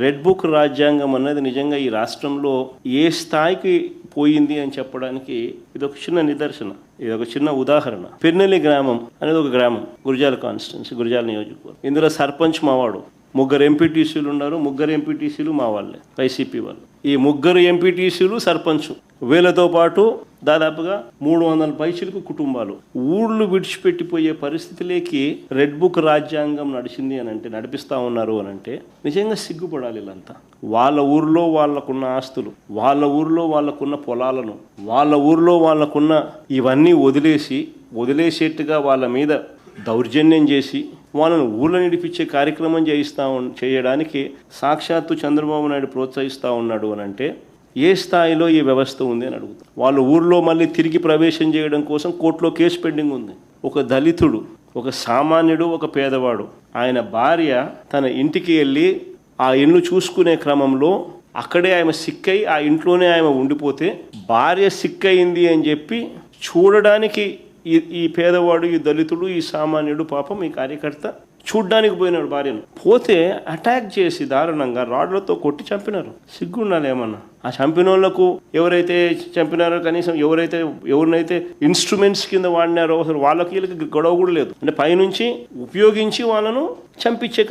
Red book రాజ్యాంగం అన్నది నిజంగా ఈ రాష్ట్రంలో ఏ స్థాయికి పోయింది అని చెప్పడానికి ఇది ఒక చిన్న నిదర్శన, ఇది ఒక చిన్న ఉదాహరణ. పెన్నెల్లి గ్రామం అనేది ఒక గ్రామం, గురజాల కాన్స్టిట్యున్సీ, గురజాల నియోజకవర్గం. ఇందులో సర్పంచ్ మావాడు, 3 ఎంపీటీసీలు ఉన్నారు. 3 ఎంపీటీసీలు మా వాళ్ళే, వైసీపీ వాళ్ళు. ఈ 3 ఎంపీటీసీలు సర్పంచ్, వీళ్ళతో పాటు దాదాపుగా 300 పైచిలకు కుటుంబాలు. ఊళ్ళు విడిచిపెట్టిపోయే పరిస్థితిలోకి రెడ్ బుక్ రాజ్యాంగం నడిచింది అని అంటే, నడిపిస్తూ ఉన్నారు అని అంటే నిజంగా సిగ్గుపడాలి వీళ్ళంతా. వాళ్ళ ఊర్లో వాళ్ళకున్న ఆస్తులు, వాళ్ళ ఊర్లో వాళ్ళకున్న పొలాలను, వాళ్ళ ఊర్లో వాళ్ళకున్న ఇవన్నీ వదిలేసేట్టుగా వాళ్ళ మీద దౌర్జన్యం చేసి వాళ్ళను ఊళ్ళో నిడిపించే కార్యక్రమం చేయడానికి సాక్షాత్తు చంద్రబాబు నాయుడు ప్రోత్సహిస్తూ ఉన్నాడు అని అంటే ఏ స్థాయిలో ఈ వ్యవస్థ ఉంది అని అడుగుతాం. వాళ్ళ ఊర్లో మళ్ళీ తిరిగి ప్రవేశం చేయడం కోసం కోర్టులో కేసు పెండింగ్ ఉంది. ఒక దళితుడు, ఒక సామాన్యుడు, ఒక పేదవాడు, ఆయన భార్య తన ఇంటికి వెళ్ళి ఆ ఇల్లు చూసుకునే క్రమంలో అక్కడే ఆమె సిక్కై ఆ ఇంట్లోనే ఆమె ఉండిపోతే, భార్య సిక్కయింది అని చెప్పి చూడడానికి ఈ పేదవాడు, ఈ దళితుడు, ఈ సామాన్యుడు, పాపం ఈ కార్యకర్త చూడ్డానికి పోయినాడు భార్యను. పోతే అటాక్ చేసి దారుణంగా రాడ్లతో కొట్టి చంపినారు. సిగ్గుండాలి ఏమన్నా. ఆ చంపిన వాళ్ళకు ఎవరైతే చంపినారో, కనీసం ఎవరినైతే ఇన్స్ట్రుమెంట్స్ కింద వాడినారో అసలు వాళ్ళకి వీళ్ళకి గొడవ కూడా లేదు. అంటే పైనుంచి ఉపయోగించి వాళ్ళను చంపించే